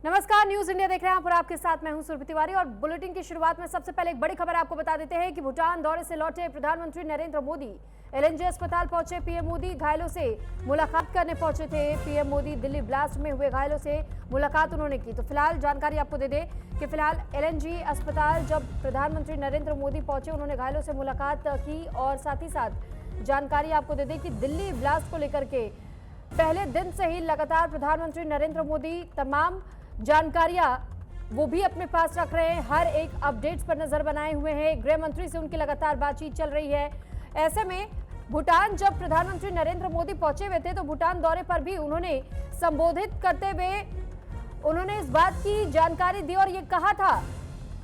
नमस्कार, news India देख रहे हैं आप और आपके साथ मैं हूं सुरभि तिवारी। और बुलेटिन की शुरुआत में सबसे पहले एक बड़ी खबर आपको बता देते हैं कि भूटान दौरे से लौटे प्रधानमंत्री नरेंद्र मोदी एलएनजे अस्पताल पहुंचे। पीएम मोदी घायलों से मुलाकात करने पहुंचे थे। पीएम मोदी दिल्ली ब्लास्ट में हुए घायलों से मुलाकात उन्होंने की। तो फिलहाल जानकारी आपको दे दें कि फिलहाल एलएनजे अस्पताल जब प्रधानमंत्री नरेंद्र मोदी पहुंचे उन्होंने घायलों से मुलाकात की। और साथ ही साथ जानकारी आपको दे दें कि दिल्ली ब्लास्ट को लेकर के पहले दिन से ही लगातार प्रधानमंत्री नरेंद्र मोदी तमाम जानकारियां वो भी अपने पास रख रहे हैं। हर एक अपडेट्स पर नजर बनाए हुए हैं। गृह मंत्री से उनकी लगातार बातचीत चल रही है। ऐसे में भूटान जब प्रधानमंत्री नरेंद्र मोदी पहुंचे हुए थे तो भूटान दौरे पर भी उन्होंने संबोधित करते हुए उन्होंने इस बात की जानकारी दी और ये कहा था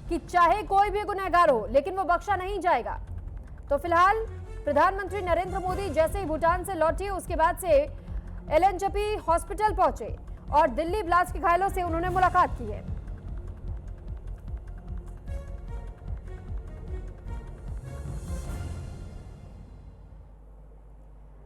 कि चाहे कोई भी गुनहगार हो लेकिन वो बख्शा नहीं जाएगा। तो फिलहाल प्रधानमंत्री नरेंद्र मोदी जैसे ही भूटान से लौटे उसके बाद से एलएनजेपी हॉस्पिटल पहुंचे और दिल्ली ब्लास्ट के घायलों से उन्होंने मुलाकात की है।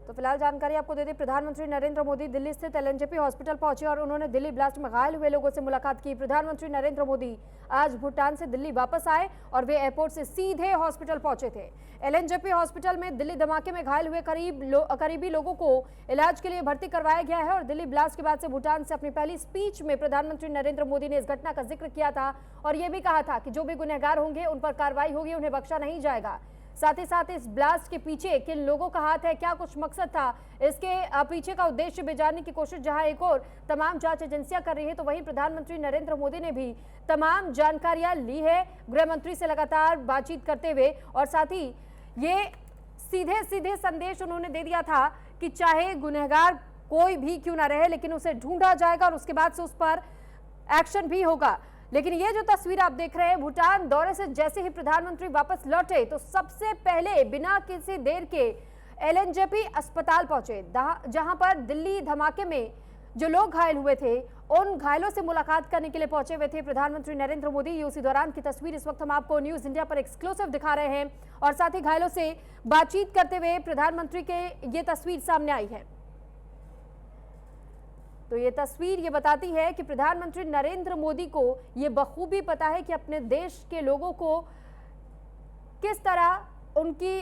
तो फिलहाल जानकारी आपको दे दें, प्रधानमंत्री नरेंद्र मोदी दिल्ली स्थित एलएनजेपी हॉस्पिटल पहुंचे और उन्होंने दिल्ली ब्लास्ट में घायल हुए लोगों से मुलाकात की। प्रधानमंत्री नरेंद्र मोदी आज भूटान से दिल्ली वापस आए और वे एयरपोर्ट से सीधे हॉस्पिटल पहुंचे थे। एलएनजेपी हॉस्पिटल में दिल्ली धमाके में घायल हुए करीबी लोगों को इलाज के लिए भर्ती करवाया गया है। और दिल्ली ब्लास्ट के बाद से भूटान से अपनी पहली स्पीच में प्रधानमंत्री नरेंद्र मोदी ने इस घटना का जिक्र किया था और यह भी कहा था कि जो भी गुनहगार होंगे उन पर कार्रवाई होगी, उन्हें बख्शा नहीं जाएगा। साथ ही साथ इस ब्लास्ट के पीछे किन लोगों का हाथ है, क्या कुछ मकसद था, इसके पीछे का उद्देश्य भी जानने की कोशिश जहां एक और तमाम जांच एजेंसियां कर रही है तो वहीं प्रधानमंत्री नरेंद्र मोदी ने भी तमाम जानकारियां ली है गृह मंत्री से लगातार बातचीत करते हुए। और साथ ही ये सीधे सीधे संदेश उन्होंने दे दिया था कि चाहे गुनहगार कोई भी क्यों ना रहे लेकिन उसे ढूंढा जाएगा और उसके बाद से उस पर एक्शन भी होगा। लेकिन ये जो तस्वीर आप देख रहे हैं, भूटान दौरे से जैसे ही प्रधानमंत्री वापस लौटे तो सबसे पहले बिना किसी देर के एलएनजेपी अस्पताल पहुंचे जहां पर दिल्ली धमाके में जो लोग घायल हुए थे उन घायलों से मुलाकात करने के लिए पहुंचे हुए थे प्रधानमंत्री नरेंद्र मोदी। ये उसी दौरान की तस्वीर इस वक्त हम आपको न्यूज इंडिया पर एक्सक्लूसिव दिखा रहे हैं और साथ ही घायलों से बातचीत करते हुए प्रधानमंत्री के ये तस्वीर सामने आई है। तो ये तस्वीर ये बताती है कि प्रधानमंत्री नरेंद्र मोदी को ये बखूबी पता है कि अपने देश के लोगों को किस तरह उनकी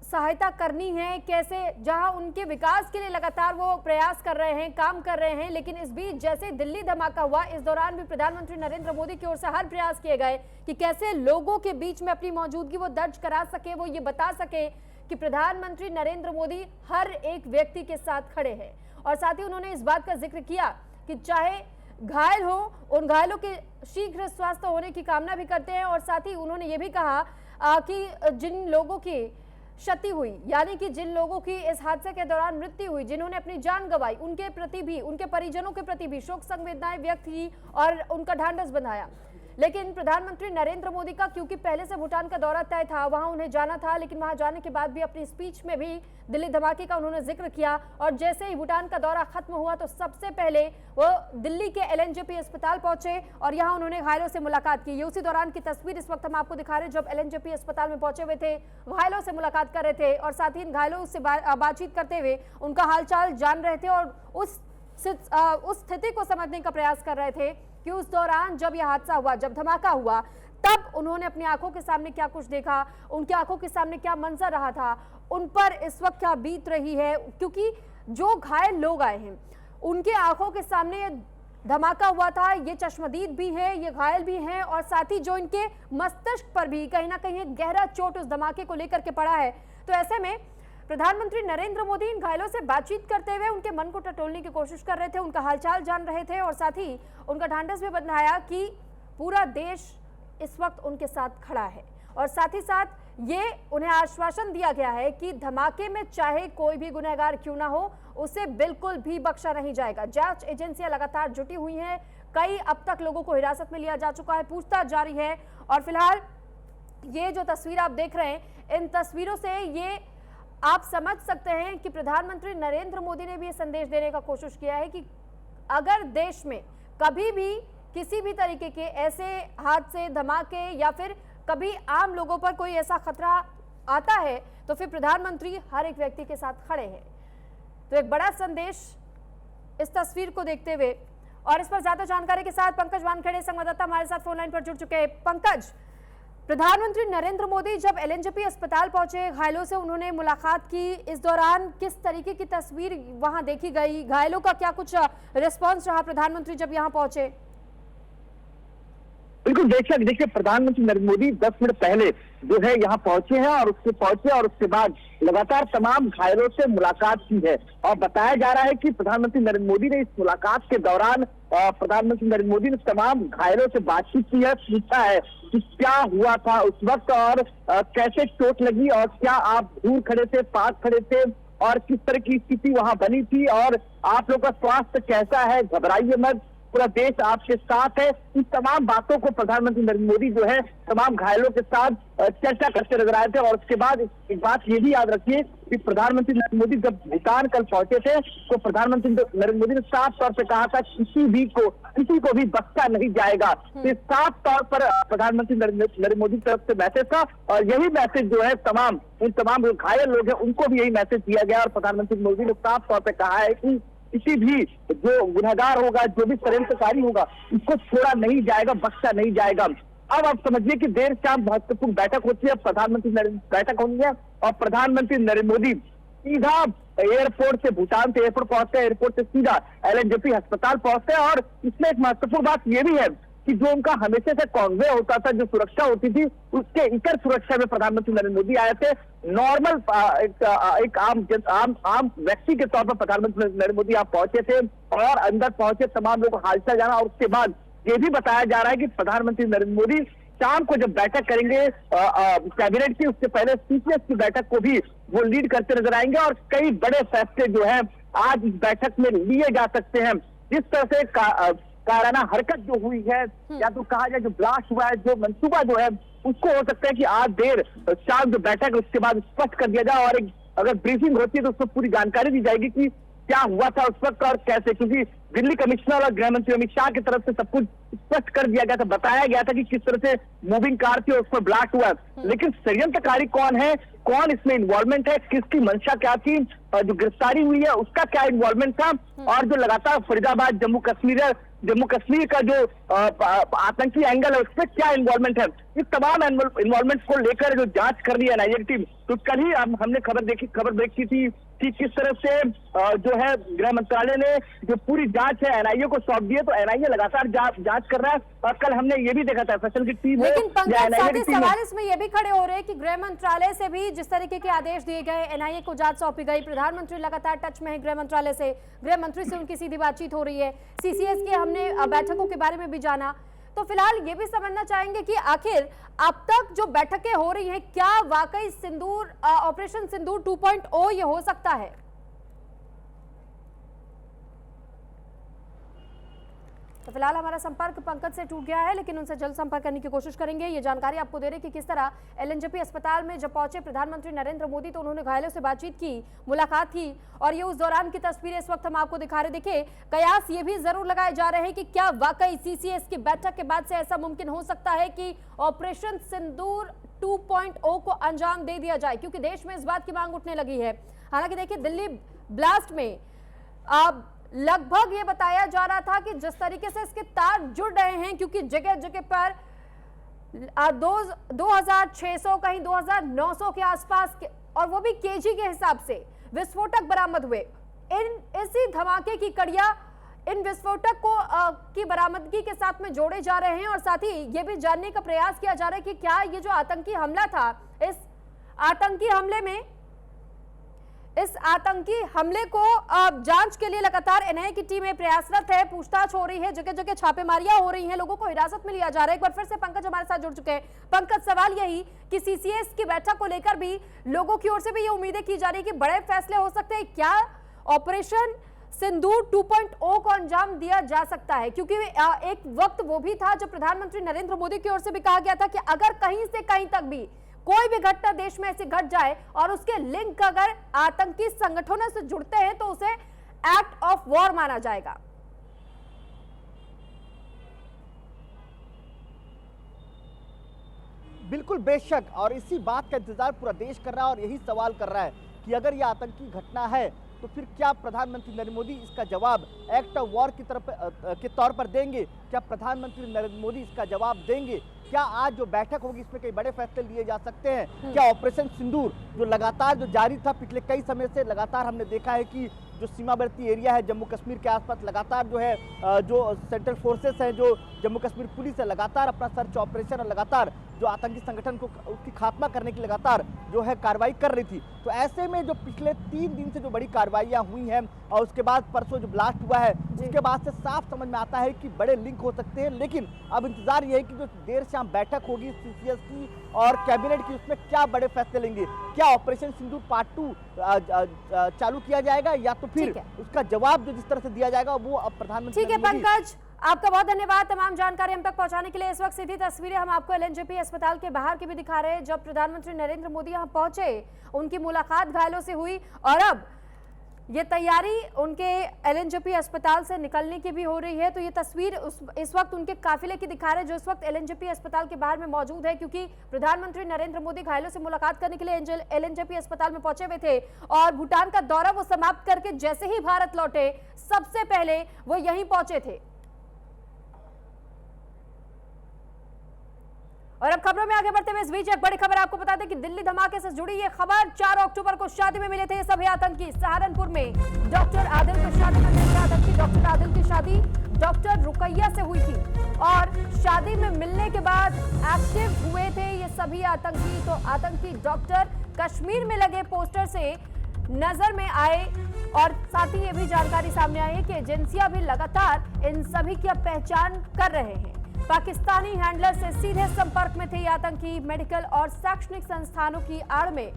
सहायता करनी है, कैसे जहां उनके विकास के लिए लगातार वो प्रयास कर रहे हैं, काम कर रहे हैं। लेकिन इस बीच जैसे दिल्ली धमाका हुआ इस दौरान भी प्रधानमंत्री नरेंद्र मोदी की ओर से हर प्रयास किए गए कि कैसे लोगों के बीच में अपनी मौजूदगी वो दर्ज करा सके, वो ये बता सके कि प्रधानमंत्री नरेंद्र मोदी हर एक व्यक्ति के साथ खड़े हैं। और साथ ही उन्होंने इस बात का जिक्र किया कि चाहे घायल हो उन घायलों के शीघ्र स्वास्थ्य होने की कामना भी करते हैं। और साथ ही उन्होंने ये भी कहा कि जिन लोगों की क्षति हुई यानी कि जिन लोगों की इस हादसे के दौरान मृत्यु हुई, जिन्होंने अपनी जान गंवाई, उनके प्रति भी, उनके परिजनों के प्रति भी शोक संवेदनाएं व्यक्त की और उनका ढांढस बंधाया। लेकिन प्रधानमंत्री नरेंद्र मोदी का क्योंकि पहले से भूटान का दौरा तय था, वहां उन्हें जाना था, लेकिन वहां जाने के बाद भी अपनी स्पीच में भी दिल्ली धमाके का उन्होंने जिक्र किया। और जैसे ही भूटान का दौरा खत्म हुआ तो सबसे पहले वो दिल्ली के एलएनजेपी अस्पताल पहुंचे और यहां उन्होंने घायलों से मुलाकात की। ये उसी दौरान की तस्वीर इस वक्त हम आपको दिखा रहे हैं जब एलएनजेपी अस्पताल में पहुंचे हुए थे, घायलों से मुलाकात कर रहे थे और साथ ही इन घायलों से बातचीत करते हुए उनका हालचाल जान रहे थे और उस स्थिति को समझने का प्रयास कर रहे थे कि उस दौरान जब यह हादसा हुआ, जब धमाका हुआ, तब उन्होंने अपनी आंखों के सामने क्या कुछ देखा, उनकी आंखों के सामने क्या मंजर रहा था, उन पर इस वक्त क्या बीत रही है। क्योंकि जो घायल लोग आए हैं उनके आंखों के सामने धमाका हुआ था, ये चश्मदीद भी है, ये घायल भी हैं और साथ ही जो इनके मस्तिष्क पर भी कहीं ना कहीं एक गहरा चोट उस धमाके को लेकर के पड़ा है। तो ऐसे में प्रधानमंत्री नरेंद्र मोदी इन घायलों से बातचीत करते हुए उनके मन को टटोलने की कोशिश कर रहे थे, उनका हालचाल जान रहे थे और साथ ही उनका ढांढस भी बंधाया कि पूरा देश इस वक्त उनके साथ खड़ा है। और साथ ही साथ ये उन्हें आश्वासन दिया गया है कि धमाके में चाहे कोई भी गुनहगार क्यों ना हो उसे बिल्कुल भी बख्शा नहीं जाएगा। जांच एजेंसियां लगातार जुटी हुई हैं, कई अब तक लोगों को हिरासत में लिया जा चुका है, पूछताछ जारी है। और फिलहाल ये जो तस्वीर आप देख रहे हैं, इन तस्वीरों से ये आप समझ सकते हैं कि प्रधानमंत्री नरेंद्र मोदी ने भी ये संदेश देने का कोशिश किया है कि अगर देश में कभी भी किसी भी तरीके के ऐसे हादसे, धमाके या फिर कभी आम लोगों पर कोई ऐसा खतरा आता है तो फिर प्रधानमंत्री हर एक व्यक्ति के साथ खड़े हैं। तो एक बड़ा संदेश इस तस्वीर को देखते हुए और इस पर ज्यादा जानकारी के साथ पंकज वानखेड़े संवाददाता हमारे साथ फोन लाइन पर जुड़ चुके हैं। पंकज, प्रधानमंत्री नरेंद्र मोदी जब एलएनजेपी अस्पताल पहुंचे, घायलों से उन्होंने मुलाकात की, इस दौरान किस तरीके की तस्वीर वहां देखी गई, घायलों का क्या कुछ रिस्पांस रहा प्रधानमंत्री जब यहां पहुंचे? बिल्कुल बेशक, देखिए प्रधानमंत्री नरेंद्र मोदी 10 मिनट पहले जो है यहाँ पहुंचे हैं और उसके बाद लगातार तमाम घायलों से मुलाकात की है। और बताया जा रहा है कि प्रधानमंत्री नरेंद्र मोदी ने इस मुलाकात के दौरान प्रधानमंत्री नरेंद्र मोदी ने तमाम घायलों से बातचीत की है, पूछा है कि क्या हुआ था उस वक्त और कैसे चोट लगी और क्या आप दूर खड़े थे, पास खड़े थे और किस तरह की स्थिति वहां बनी थी और आप लोगों का स्वास्थ्य कैसा है, घबराइए मत, पूरा देश आपके साथ है। इन तमाम बातों को प्रधानमंत्री नरेंद्र मोदी जो है तमाम घायलों के साथ चर्चा करते नजर आए थे। और उसके बाद एक बात ये भी याद रखिए कि प्रधानमंत्री नरेंद्र मोदी जब भूटान कल पहुंचे थे तो प्रधानमंत्री नरेंद्र मोदी ने साफ तौर पर कहा था किसी को भी बख्शा नहीं जाएगा। तो साफ तौर पर प्रधानमंत्री नरेंद्र मोदी की तरफ से मैसेज था और यही मैसेज जो है इन तमाम जो घायल लोग हैं उनको भी यही मैसेज दिया गया। और प्रधानमंत्री मोदी ने साफ तौर पर कहा है कि किसी भी जो गुनहगार होगा, जो भी षड्यंत्रकारी होगा, उसको छोड़ा नहीं जाएगा, बख्शा नहीं जाएगा। अब आप समझिए कि देर शाम महत्वपूर्ण बैठक होती है, बैठक होनी है और प्रधानमंत्री नरेंद्र मोदी सीधा एयरपोर्ट से भूटान से एयरपोर्ट पहुंचते हैं, एयरपोर्ट से सीधा एलएनजेपी अस्पताल पहुंचते हैं। और इसमें एक महत्वपूर्ण बात यह भी है कि जो उनका हमेशा से कॉन्वे होता था, जो सुरक्षा होती थी, उसके इतर सुरक्षा में प्रधानमंत्री नरेंद्र मोदी आए थे। नॉर्मल एक आम व्यक्ति के तौर पर प्रधानमंत्री नरेंद्र मोदी आप पहुंचे थे और अंदर पहुंचे, तमाम लोगों को हालचाल जाना। और उसके बाद ये भी बताया जा रहा है कि प्रधानमंत्री नरेंद्र मोदी शाम को जब बैठक करेंगे कैबिनेट की, उससे पहले सीसीएस की बैठक को भी वो लीड करते नजर आएंगे और कई बड़े फैसले जो है आज इस बैठक में लिए जा सकते हैं। जिस तरह से काराना हरकत जो हुई है या तो कहा जाए जो ब्लास्ट हुआ है, जो मंसूबा जो है, उसको हो सकता है कि आज देर शाम जो बैठक उसके बाद स्पष्ट कर दिया जाए और एक अगर ब्रीफिंग होती है तो उसमें पूरी जानकारी दी जाएगी कि क्या हुआ था उस वक्त और कैसे, क्योंकि दिल्ली कमिश्नर और गृह मंत्री अमित शाह की तरफ से सब कुछ स्पष्ट कर दिया गया था, बताया गया था कि किस तरह से मूविंग कार थी और उस पर ब्लास्ट हुआ। लेकिन षड्यंत्रकारी कौन है, कौन इसमें इन्वॉल्वमेंट है, किसकी मंशा क्या थी, जो गिरफ्तारी हुई है उसका क्या इन्वॉल्वमेंट था और जो लगातार फरीदाबाद जम्मू कश्मीर का जो आतंकी एंगल है उसमें क्या इन्वॉल्वमेंट है, इस तमाम इन्वॉल्वमेंट को लेकर जो जांच कर रही है एनआईए की टीम। तो कल ही हमने खबर देखी थी कि किस तरह से जो है गृह मंत्रालय ने जो पूरी जांच है एनआईए को सौंप दी है। तो एनआईए लगातार जांच कर रहा है और कल हमने ये भी देखा था फैसल की टीम, लेकिन पंकज साथ सवाल इसमें ये भी खड़े हो रहे हैं कि गृह मंत्रालय से भी जिस तरीके के आदेश दिए गए, एनआईए को जांच सौंपी गई, प्रधानमंत्री लगातार टच में है गृह मंत्रालय से, गृह मंत्री से उनकी सीधी बातचीत हो रही है, सीसीएस की हमने बैठकों के बारे में भी जाना। तो फिलहाल ये भी समझना चाहेंगे कि आखिर अब तक जो बैठकें हो रही हैं, क्या वाकई ऑपरेशन सिंदूर 2.0 ये हो सकता है? तो फिलहाल हमारा संपर्क पंकज से टूट गया है, लेकिन उनसे जल्द संपर्क करने की कोशिश करेंगे। ये जानकारी आपको दे रहे कि किस तरह एलएनजेपी अस्पताल में जब पहुंचे प्रधानमंत्री नरेंद्र मोदी तो उन्होंने घायलों से बातचीत की, मुलाकात की और ये उस दौरान की तस्वीरें इस वक्त हम आपको दिखा रहे। देखिए, कयास ये भी जरूर लगाए जा रहे हैं कि क्या वाकई सीसीएस की बैठक के बाद से ऐसा मुमकिन हो सकता है कि ऑपरेशन सिंदूर 2.0 को अंजाम दे दिया जाए, क्योंकि देश में इस बात की मांग उठने लगी है। हालांकि देखिए, दिल्ली ब्लास्ट में अब लगभग ये बताया जा रहा था कि जिस तरीके से इसके तार जुड़ रहे हैं, क्योंकि जगह जगह पर 2600 कहीं 2900 के आसपास के, और वो भी केजी के हिसाब से विस्फोटक बरामद हुए। इसी धमाके की कड़ियां इन विस्फोटक को की बरामदगी के साथ में जोड़े जा रहे हैं और साथ ही ये भी जानने का प्रयास किया जा रहा है कि क्या ये जो आतंकी हमला था, इस आतंकी हमले को जांच के लिए लगातार एनआईए की टीमें प्रयासरत है, पूछताछ हो रही है, जगह जगह छापेमारियां हो रही हैं, लोगों को हिरासत में लिया जा रहा है। एक बार फिर से पंकज हमारे साथ जुड़ चुके हैं। पंकज, सवाल यही कि सीसीएस की बैठक को लेकर भी लोगों की ओर से भी ये उम्मीदें की जा रही है कि बड़े फैसले हो सकते हैं, क्या ऑपरेशन सिंदूर 2.0 को अंजाम दिया जा सकता है? क्योंकि एक वक्त वो भी था जब प्रधानमंत्री नरेंद्र मोदी की ओर से भी कहा गया था कि अगर कहीं से कहीं तक भी कोई भी घटना देश में ऐसी घट जाए और उसके लिंक अगर आतंकी संगठनों से जुड़ते हैं तो उसे एक्ट ऑफ वॉर माना जाएगा। बिल्कुल बेशक, और इसी बात का इंतजार पूरा देश कर रहा है और यही सवाल कर रहा है कि अगर यह आतंकी घटना है तो फिर क्या प्रधानमंत्री नरेंद्र मोदी इसका जवाब एक्ट ऑफ वॉर की तरफ के तौर पर देंगे? क्या प्रधानमंत्री नरेंद्र मोदी इसका जवाब देंगे? क्या आज जो बैठक होगी इसमें कई बड़े फैसले लिए जा सकते हैं? क्या ऑपरेशन सिंदूर जो लगातार जो जारी था पिछले कई समय से, लगातार हमने देखा है कि जो सीमावर्ती एरिया है जम्मू कश्मीर के आसपास लगातार जो है जो सेंट्रल फोर्सेस हैं, जो जम्मू कश्मीर पुलिस है, लगातार अपना सर्च ऑपरेशन और लगातार जो आतंकी संगठन को उसकी खात्मा करने की लगातार जो है कार्रवाई कर रही थी। तो ऐसे में जो पिछले 3 दिन से जो बड़ी कार्रवाइयां हुई हैं और उसके बाद परसों जो ब्लास्ट हुआ है उसके बाद से साफ समझ में आता है कि बड़े लिंक हो सकते हैं। लेकिन अब इंतजार ये है कि जो देर शाम बैठक होगी सीसीएस की और कैबिनेट की, उसमें क्या बड़े फैसले लेंगे। क्या ऑपरेशन सिंदूर पार्ट 2 चालू किया जाएगा या तो फिर उसका जवाब जो जिस तरह से दिया जाएगा वो अब प्रधानमंत्री। ठीक है पंकज, आपका बहुत धन्यवाद तमाम जानकारी हम तक पहुंचाने के लिए। इस वक्त सीधी तस्वीरें हम आपको एलएनजेपी अस्पताल के बाहर की भी दिखा रहे हैं। जब प्रधानमंत्री नरेंद्र मोदी यहां पहुंचे, उनकी मुलाकात घायलों से हुई और अब ये तैयारी उनके एलएनजेपी अस्पताल से निकलने की भी हो रही है। तो ये तस्वीर इस वक्त उनके काफिले की दिखा रहे हैं जो इस वक्त एलएनजेपी अस्पताल के बाहर में मौजूद है, क्योंकि प्रधानमंत्री नरेंद्र मोदी घायलों से मुलाकात करने के लिए एलएनजेपी अस्पताल में पहुंचे हुए थे और भूटान का दौरा वो समाप्त करके जैसे ही भारत लौटे सबसे पहले वो यहीं पहुंचे थे। और अब खबरों में आगे बढ़ते हुए इस बीच एक बड़ी खबर आपको बता दें कि दिल्ली धमाके से जुड़ी ये खबर। 4 अक्टूबर को शादी में मिले थे ये सभी आतंकी सहारनपुर में। डॉक्टर आदिल की शादी में मिले आतंकी। डॉक्टर आदिल की शादी डॉक्टर रुकैया से हुई थी और शादी में मिलने के बाद एक्टिव हुए थे ये सभी आतंकी। तो आतंकी डॉक्टर कश्मीर में लगे पोस्टर से नजर में आए और साथ ही ये भी जानकारी सामने आई है कि एजेंसियां भी लगातार इन सभी की अब पहचान कर रहे हैं। पाकिस्तानी हैंडलर से सीधे संपर्क में थे ये आतंकी। मेडिकल और शैक्षणिक संस्थानों की आड़ में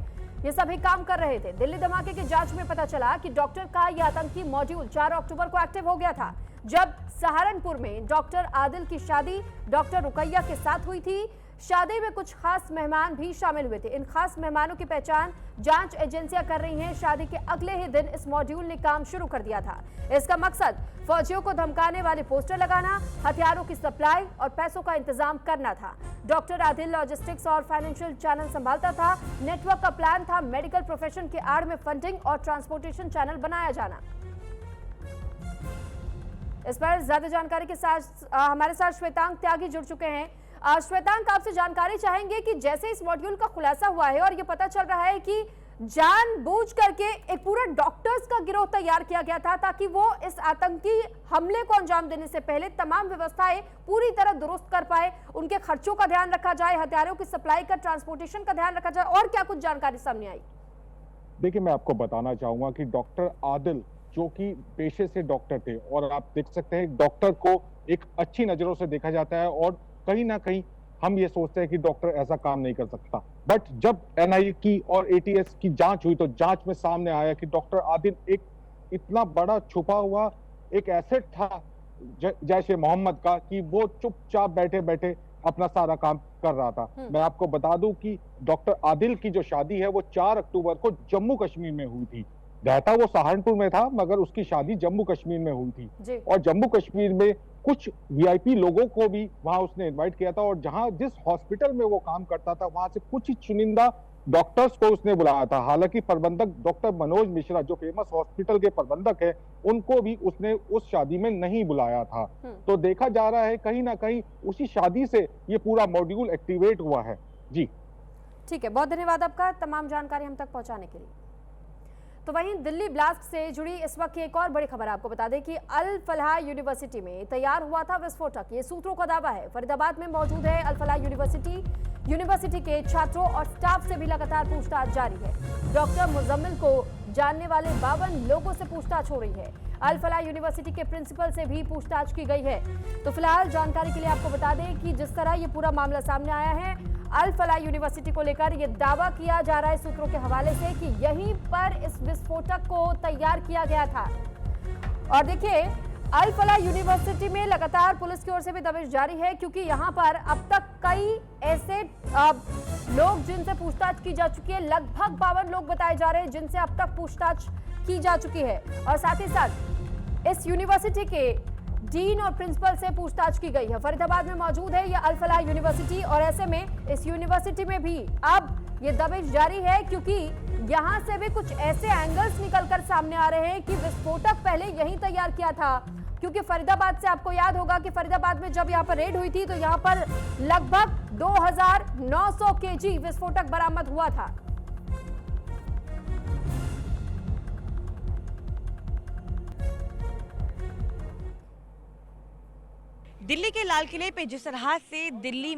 ये सभी काम कर रहे थे। दिल्ली धमाके की जांच में पता चला कि डॉक्टर का ये आतंकी मॉड्यूल 4 अक्टूबर को एक्टिव हो गया था, जब सहारनपुर में डॉक्टर आदिल की शादी डॉक्टर रुकैया के साथ हुई थी। शादी में कुछ खास मेहमान भी शामिल हुए थे। इन खास मेहमानों की पहचान जांच एजेंसियां कर रही हैं। शादी के अगले ही दिन इस मॉड्यूल ने काम शुरू कर दिया था। इसका मकसद फौजियों को धमकाने वाले पोस्टर लगाना, हथियारों की सप्लाई और पैसों का इंतजाम करना था। डॉक्टर आदिल लॉजिस्टिक्स और फाइनेंशियल चैनल संभालता था। नेटवर्क का प्लान था मेडिकल प्रोफेशन के आड़ में फंडिंग और ट्रांसपोर्टेशन चैनल बनाया जाना। इस पर ज्यादा जानकारी के साथ हमारे साथ श्वेतांग त्यागी जुड़ चुके हैं। श्वेतांक, आपसे जानकारी चाहेंगे कि जैसे इस मॉड्यूल का खुलासा हुआ है और ये पता चल रहा है कि जानबूझ करके एक पूरा डॉक्टर्स का गिरोह तैयार किया गया था ताकि वो इस आतंकी हमले को अंजाम देने से पहले तमाम व्यवस्थाएं पूरी तरह दुरुस्त कर पाए, उनके खर्चों का ध्यान रखा जाए, हथियारों की सप्लाई का, ट्रांसपोर्टेशन का ध्यान रखा जाए, और क्या कुछ जानकारी सामने आई? देखिए, मैं आपको बताना चाहूंगा कि डॉक्टर आदिल जो कि पेशे से डॉक्टर थे और आप देख सकते हैं डॉक्टर को एक अच्छी नजरों से देखा जाता है और कहीं ना कहीं हम ये सोचते हैं कि डॉक्टर ऐसा काम नहीं कर सकता। बट जब एनआईए की और एटीएस की जांच हुई तो जांच में सामने आया कि डॉक्टर आदिल एक इतना बड़ा छुपा हुआ एक एसेट था जैशे मोहम्मद का कि वो चुपचाप बैठे बैठे अपना सारा काम कर रहा था। मैं आपको बता दूं कि डॉक्टर आदिल की जो शादी है वो 4 अक्टूबर को जम्मू कश्मीर में हुई थी। रहता वो सहारनपुर में था मगर उसकी शादी जम्मू कश्मीर में हुई थी और जम्मू कश्मीर में कुछ वीआईपी लोगों को भी वहां उसने इनवाइट किया था और जहां जिस हॉस्पिटल में वो काम करता था वहां से कुछ ही चुनिंदा डॉक्टर्स को उसने बुलाया था। हालांकि प्रबंधक डॉक्टर मनोज मिश्रा जो फेमस हॉस्पिटल के प्रबंधक है उनको भी उसने उस शादी में नहीं बुलाया था। तो देखा जा रहा है कहीं ना कहीं उसी शादी से ये पूरा मॉड्यूल एक्टिवेट हुआ है। जी ठीक है, बहुत धन्यवाद आपका तमाम जानकारी हम तक पहुंचाने के लिए। तो वहीं दिल्ली ब्लास्ट से जुड़ी इस वक्त की एक और बड़ी खबर आपको बता दें कि अल फलाह यूनिवर्सिटी में तैयार हुआ था विस्फोटक। ये सूत्रों का दावा है। फरीदाबाद में मौजूद है अल फलाह यूनिवर्सिटी के छात्रों और स्टाफ से भी लगातार पूछताछ जारी है। डॉक्टर मुजम्मिल को जानने वाले 52 लोगों से पूछताछ हो रही है। अल फलाह यूनिवर्सिटी के प्रिंसिपल से भी पूछताछ की गई है। तो फिलहाल जानकारी के लिए आपको बता दें कि जिस तरह ये पूरा मामला सामने आया है, अल फलाह यूनिवर्सिटी को लेकर यह दावा किया जा रहा है सूत्रों के हवाले से कि यहीं पर इस विस्फोटक को तैयार किया गया था। और देखिए, अल फलाह यूनिवर्सिटी में लगातार पुलिस की ओर से भी दबिश जारी है क्योंकि यहां पर अब तक कई ऐसे लोग जिनसे पूछताछ की जा चुकी है, लगभग 52 लोग बताए जा रहे हैं जिनसे अब तक पूछताछ की जा चुकी है और साथ ही साथ इस यूनिवर्सिटी के डीन और प्रिंसिपल से पूछताछ की गई है। फरीदाबाद में मौजूद है यह अल फलाह यूनिवर्सिटी और ऐसे में इस यूनिवर्सिटी में भी अब ये दबिश जारी है, क्योंकि यहां से भी कुछ ऐसे एंगल्स निकलकर सामने आ रहे हैं कि विस्फोटक पहले यहीं तैयार किया था। क्योंकि फरीदाबाद से आपको याद होगा कि फरीदाबाद में जब यहां पर रेड हुई थी तो यहां पर लगभग 2900 केजी विस्फोटक बरामद हुआ था। दिल्ली के लाल किले पे जिस तरह से दिल्ली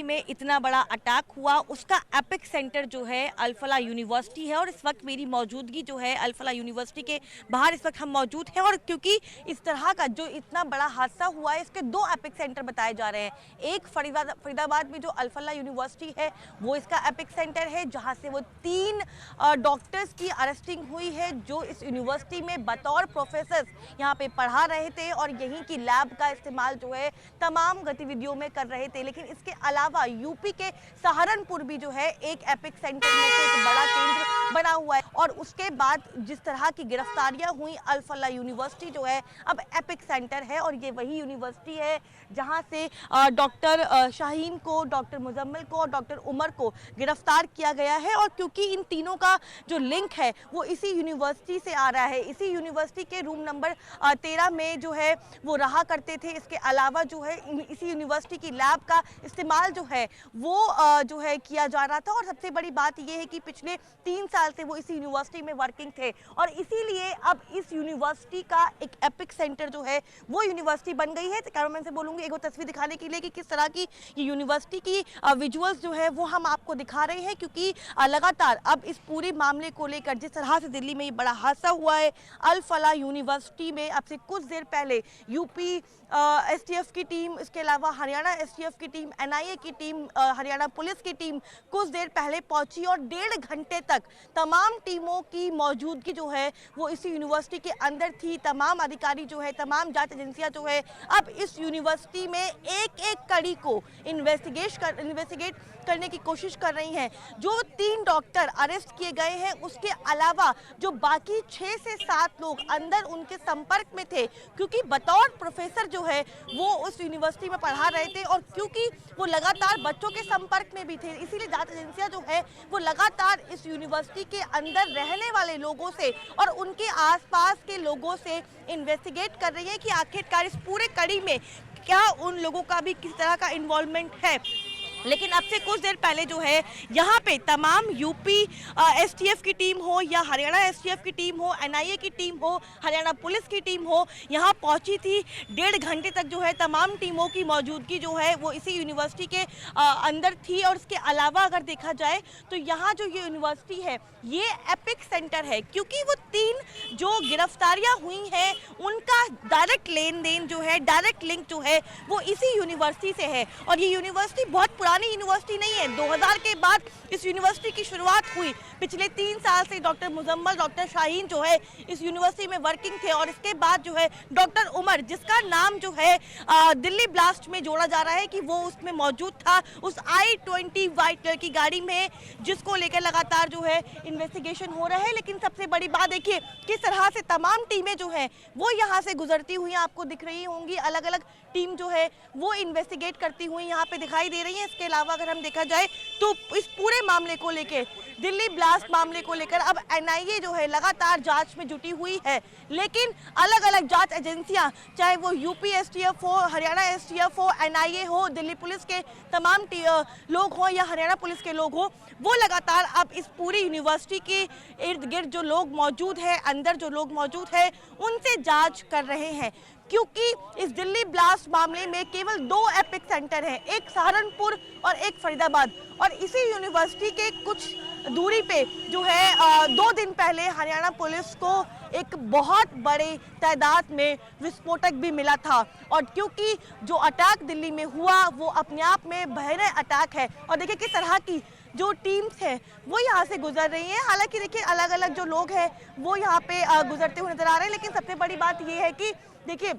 में इतना बड़ा अटैक हुआ, उसका एपिक सेंटर जो है अल-फलाह यूनिवर्सिटी है। और इस वक्त मेरी मौजूदगी जो है अल-फलाह यूनिवर्सिटी के बाहर इस वक्त हम मौजूद हैं। और क्योंकि इस तरह का जो इतना बड़ा हादसा हुआ है, इसके दो एपिक सेंटर बताए जा रहे हैं। एक फरीदाबाद में जो अल-फलाह यूनिवर्सिटी है वो इसका एपिक सेंटर है, जहाँ से वो 3 डॉक्टर्स की अरेस्टिंग हुई है जो इस यूनिवर्सिटी में बतौर प्रोफेसर यहाँ पे पढ़ा रहे थे और यहीं की लैब का इस्तेमाल जो है तमाम गतिविधियों में कर रहे थे। लेकिन इसके अलावा यूपी के सहारनपुर भी जो है एक एपिक सेंटर में से एक बड़ा केंद्र बना हुआ है। और उसके बाद जिस तरह की गिरफ्तारियां हुई, अल-फलाह यूनिवर्सिटी जो है अब एपिक सेंटर है। और ये वही यूनिवर्सिटी है जहां से डॉक्टर शाहीन को, डॉक्टर मुजम्मिल को और डॉक्टर उमर को गिरफ्तार किया गया है। और क्योंकि इन तीनों का जो लिंक है वो इसी यूनिवर्सिटी से आ रहा है, इसी यूनिवर्सिटी के रूम नंबर 13 में जो है वो रहा करते थे। इसके अलावा जो है इसी यूनिवर्सिटी की लैब का इस्तेमाल जो है वो जो है किया जा रहा था। और सबसे बड़ी बात ये है कि पिछले 3 साल से वो इसी यूनिवर्सिटी में वर्किंग थे और इसीलिए अब इस यूनिवर्सिटी का एक एपिक सेंटर जो है वो यूनिवर्सिटी बन गई है। तो कैमरामैन से बोलूँगी एक तस्वीर दिखाने के लिए कि किस तरह की ये यूनिवर्सिटी की विजुअल्स जो है वो हम आपको दिखा रहे हैं। क्योंकि लगातार अब इस पूरे मामले को लेकर जिस तरह से दिल्ली में ये बड़ा हादसा हुआ है अल-फलाह यूनिवर्सिटी में, अब से कुछ देर पहले यूपी एसटीएफ की टीम, इसके अलावा हरियाणा एसटीएफ की टीम, एनआईए की टीम, हरियाणा पुलिस की टीम कुछ देर पहले पहुंची और 1.5 घंटे तक तमाम टीमों की मौजूदगी जो है वो इसी यूनिवर्सिटी के अंदर थी। तमाम अधिकारी जो है, तमाम जांच एजेंसियां जो है अब इस यूनिवर्सिटी में एक कड़ी को इन्वेस्टिगेट करने की कोशिश कर रही हैं। जो 3 डॉक्टर अरेस्ट किए गए हैं उसके अलावा जो बाकी 6 से 7 लोग अंदर उनके संपर्क में थे, क्योंकि बतौर प्रोफेसर जो है वो उस यूनिवर्सिटी में पढ़ा रहे थे और क्योंकि वो लगातार बच्चों के संपर्क में भी थे, इसीलिए जांच एजेंसियां जो है वो लगातार इस यूनिवर्सिटी के अंदर रहने वाले लोगों से और उनके आसपास के लोगों से इन्वेस्टिगेट कर रही है कि आखिरकार इस पूरे कड़ी में क्या उन लोगों का भी किस तरह का इन्वॉल्वमेंट है। लेकिन अब से कुछ देर पहले जो है यहाँ पे तमाम यूपी एसटीएफ की टीम हो या हरियाणा एसटीएफ की टीम हो, एनआईए की टीम हो, हरियाणा पुलिस की टीम हो, यहाँ पहुँची थी। 1.5 घंटे तक जो है तमाम टीमों की मौजूदगी जो है वो इसी यूनिवर्सिटी के अंदर थी। और इसके अलावा अगर देखा जाए तो यहाँ जो ये यूनिवर्सिटी है ये एपिक सेंटर है, क्योंकि वो 3 जो गिरफ्तारियाँ हुई हैं उनका डायरेक्ट लेन देन जो है, डायरेक्ट लिंक जो है वो इसी यूनिवर्सिटी से है। और ये यूनिवर्सिटी बहुत पुरानी यूनिवर्सिटी नहीं है, 2000 के बाद इस यूनिवर्सिटी की शुरुआत हुई। पिछले 3 साल से डॉक्टर मुजम्मिल, डॉक्टर शाहीन जो है इस यूनिवर्सिटी में वर्किंग थे और इसके बाद जो है डॉक्टर उमर, जिसका नाम जो है दिल्ली ब्लास्ट में जोड़ा जा रहा है कि वो उसमें मौजूद था, उस I-20 व्हाइट कलर की गाड़ी में, जिसको लेकर लगातार जो है इन्वेस्टिगेशन हो रहा है। लेकिन सबसे बड़ी बात देखिए किस तरह से तमाम टीमें जो है वो यहाँ से गुजरती हुई आपको दिख रही होंगी। अलग अलग टीम जो है वो इन्वेस्टिगेट करती हुई यहाँ पे दिखाई दे रही है। इसके अलावा अगर हम देखा जाए तो इस पूरे मामले को लेकर, दिल्ली ब्लास्ट मामले को लेकर अब एनआईए जो है लगातार जांच में जुटी हुई है। लेकिन अलग अलग जांच एजेंसियां, चाहे वो यूपी एसटीएफ हो, हरियाणा एसटीएफ हो, एनआईए हो, दिल्ली पुलिस के तमाम लोग हो या हरियाणा पुलिस के लोग हो, वो लगातार अब इस पूरी यूनिवर्सिटी के इर्द गिर्द जो लोग मौजूद है, अंदर जो लोग मौजूद है, उनसे जांच कर रहे हैं। क्योंकि इस दिल्ली ब्लास्ट मामले में केवल 2 एपिक सेंटर हैं, एक सहारनपुर और एक फरीदाबाद। और इसी यूनिवर्सिटी के कुछ दूरी पे जो है 2 दिन पहले हरियाणा पुलिस को एक बहुत बड़े तादाद में विस्फोटक भी मिला था। और क्योंकि जो अटैक दिल्ली में हुआ वो अपने आप में भयानक अटैक है। और देखिए किस तरह की जो टीम्स हैं वो यहाँ से गुजर रही हैं। हालांकि देखिए अलग अलग जो लोग हैं वो यहाँ पे गुजरते हुए नजर आ रहे हैं। लेकिन सबसे बड़ी बात ये है कि देखिए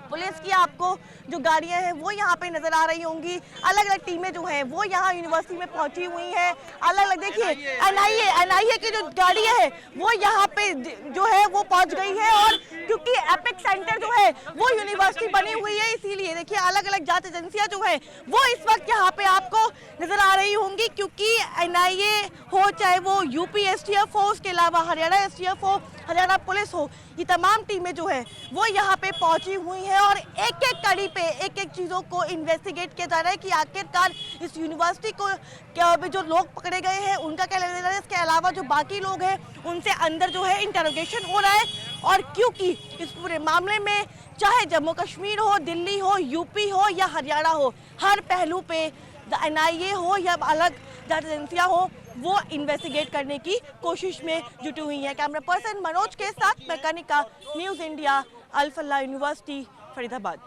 पुलिस की आपको जो गाड़ियां हैं वो यहाँ पे नजर आ रही होंगी। अलग अलग टीमें जो हैं वो यहाँ यूनिवर्सिटी में पहुंची हुई हैं। अलग अलग देखिए एनआईए की जो गाड़ियां है वो यहाँ पे जो है वो पहुंच गई है। और क्योंकि एपिक सेंटर जो है वो यूनिवर्सिटी बनी हुई है, इसीलिए देखिए अलग अलग जांच एजेंसियां जो है वो इस वक्त यहाँ पे आपको नजर आ रही होंगी। क्योंकि एनआईए हो, चाहे वो यूपी एसटीएफ हो, उसके अलावा हरियाणा एसटीएफ हो, हरियाणा पुलिस हो, ये तमाम टीमें जो है वो यहाँ पे पहुंची हुई हैं और एक एक कड़ी पे एक एक चीज़ों को इन्वेस्टिगेट किया जा रहा है कि आखिरकार इस यूनिवर्सिटी को क्या जो लोग पकड़े गए हैं उनका क्या लेना है। इसके अलावा जो बाकी लोग हैं उनसे अंदर जो है इंटरोगेशन हो रहा है। और क्योंकि इस पूरे मामले में चाहे जम्मू कश्मीर हो, दिल्ली हो, यूपी हो या हरियाणा हो, हर पहलू पे एनआईए हो या अलग जांच एजेंसियां हो वो इन्वेस्टिगेट करने की कोशिश में जुटी हुई है। कैमरा पर्सन मनोज के साथ मैं कनिका, न्यूज़ इंडिया, अल फलाह यूनिवर्सिटी, फरीदाबाद।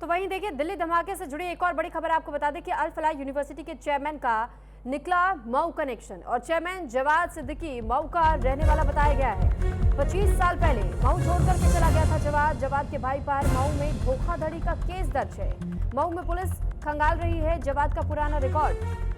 तो वहीं देखिए दिल्ली धमाके से जुड़ी एक और बड़ी खबर आपको बता दें कि अल फलाह यूनिवर्सिटी के चेयरमैन का निकला मऊ कनेक्शन और चेयरमैन जवाद सिद्दीकी मऊ का रहने वाला बताया गया है। 25 साल पहले मऊ छोड़ करके चला गया था जवाद के भाई पर मऊ में धोखाधड़ी का केस दर्ज है। मऊ में पुलिस खंगाल रही है जवाद का पुराना रिकॉर्ड।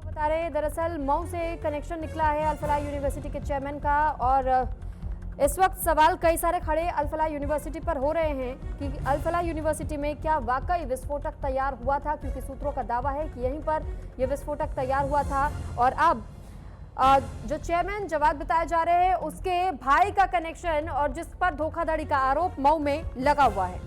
बता रहे दरअसल मऊ से कनेक्शन निकला है अल फलाह यूनिवर्सिटी के चेयरमैन का और इस वक्त सवाल कई सारे खड़े अल फलाह यूनिवर्सिटी पर हो रहे हैं कि अल फलाह यूनिवर्सिटी में क्या वाकई विस्फोटक तैयार हुआ था, क्योंकि सूत्रों का दावा है कि यहीं पर यह विस्फोटक तैयार हुआ था। और अब जो चेयरमैन जवाद बताए जा रहे हैं उसके भाई का कनेक्शन और जिस पर धोखाधड़ी का आरोप मऊ में लगा हुआ है।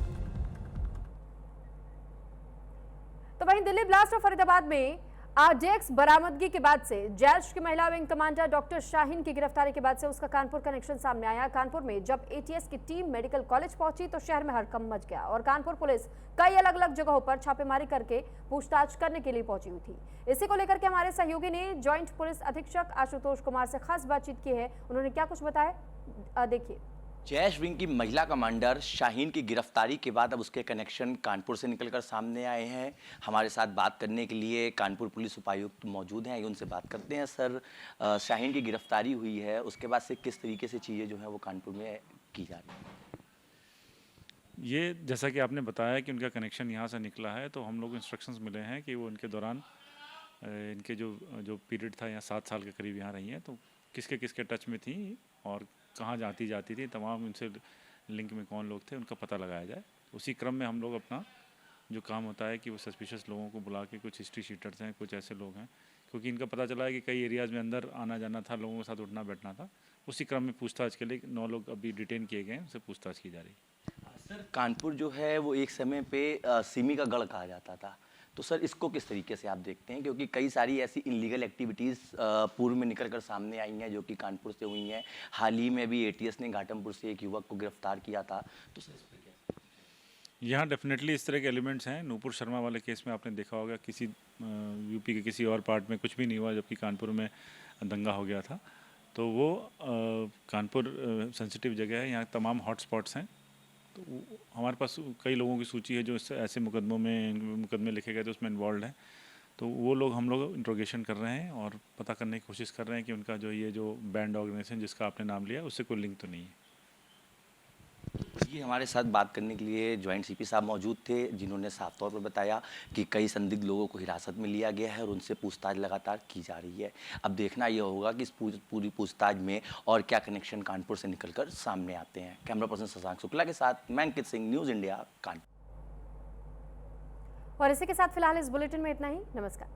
तो वहीं दिल्ली ब्लास्ट और फरीदाबाद में आरडीएक्स बरामदगी के बाद से जैश की महिला विंग कमांडर डॉक्टर शाहीन की गिरफ्तारी के बाद से उसका कानपुर कनेक्शन सामने आया। कानपुर में जब एटीएस की टीम मेडिकल कॉलेज पहुंची तो शहर में हड़कंप मच गया और कानपुर पुलिस कई अलग अलग जगहों पर छापेमारी करके पूछताछ करने के लिए पहुंची हुई थी। इसी को लेकर के हमारे सहयोगी ने ज्वाइंट पुलिस अधीक्षक आशुतोष कुमार से खास बातचीत की है। उन्होंने क्या कुछ बताया, देखिए। जैश विंग की महिला कमांडर शाहीन की गिरफ्तारी के बाद अब उसके कनेक्शन कानपुर से निकलकर सामने आए हैं। हमारे साथ बात करने के लिए कानपुर पुलिस उपायुक्त मौजूद हैं, उनसे बात करते हैं। सर, शाहीन की गिरफ्तारी हुई है, उसके बाद से किस तरीके से चीज़ें जो हैं वो कानपुर में की जा रही हैं? ये जैसा कि आपने बताया कि उनका कनेक्शन यहाँ से निकला है, तो हम लोग इंस्ट्रक्शंस मिले हैं कि वो इनके दौरान इनके जो पीरियड था यहाँ 7 साल के करीब यहाँ रही हैं, तो किसके किसके टच में थी और कहाँ जाती थी, तमाम उनसे लिंक में कौन लोग थे उनका पता लगाया जाए। उसी क्रम में हम लोग अपना जो काम होता है कि वो सस्पिशियस लोगों को बुला के, कुछ हिस्ट्री शीटर्स हैं, कुछ ऐसे लोग हैं, क्योंकि इनका पता चला है कि कई एरियाज़ में अंदर आना जाना था, लोगों के साथ उठना बैठना था। उसी क्रम में पूछताछ के लिए 9 लोग अभी डिटेन किए गए हैं, उनसे पूछताछ की जा रही है। सर, कानपुर जो है वो एक समय पे सिमी का गढ़ कहा जाता था, तो सर इसको किस तरीके से आप देखते हैं? क्योंकि कई सारी ऐसी इलीगल एक्टिविटीज़ पूर्व में निकलकर सामने आई हैं जो कि कानपुर से हुई हैं। हाल ही में भी एटीएस ने घाटमपुर से एक युवक को गिरफ्तार किया था, तो सर इस पर क्या? यहाँ डेफिनेटली इस तरह के एलिमेंट्स हैं। नूपुर शर्मा वाले केस में आपने देखा होगा, किसी यूपी के किसी और पार्ट में कुछ भी नहीं हुआ, जबकि कानपुर में दंगा हो गया था। तो वो कानपुर सेंसिटिव जगह है, यहाँ तमाम हॉटस्पॉट्स हैं। तो हमारे पास कई लोगों की सूची है जो ऐसे मुकदमे लिखे गए थे उसमें इन्वॉल्व हैं। तो वो लोग हम लोग इंट्रोगेशन कर रहे हैं और पता करने की कोशिश कर रहे हैं कि उनका जो बैंड ऑर्गेनाइजेशन जिसका आपने नाम लिया उससे कोई लिंक तो नहीं है। ये हमारे साथ बात करने के लिए ज्वाइंट सीपी साहब मौजूद थे, जिन्होंने साफ तौर पर बताया कि कई संदिग्ध लोगों को हिरासत में लिया गया है और उनसे पूछताछ लगातार की जा रही है। अब देखना यह होगा कि इस पूरी पूछताछ में और क्या कनेक्शन कानपुर से निकलकर सामने आते हैं। कैमरा पर्सन शशांक शुक्ला के साथ मैं अंकित सिंह, न्यूज़ इंडिया, कानपुर। और इसी के साथ फिलहाल इस बुलेटिन में इतना ही। नमस्कार।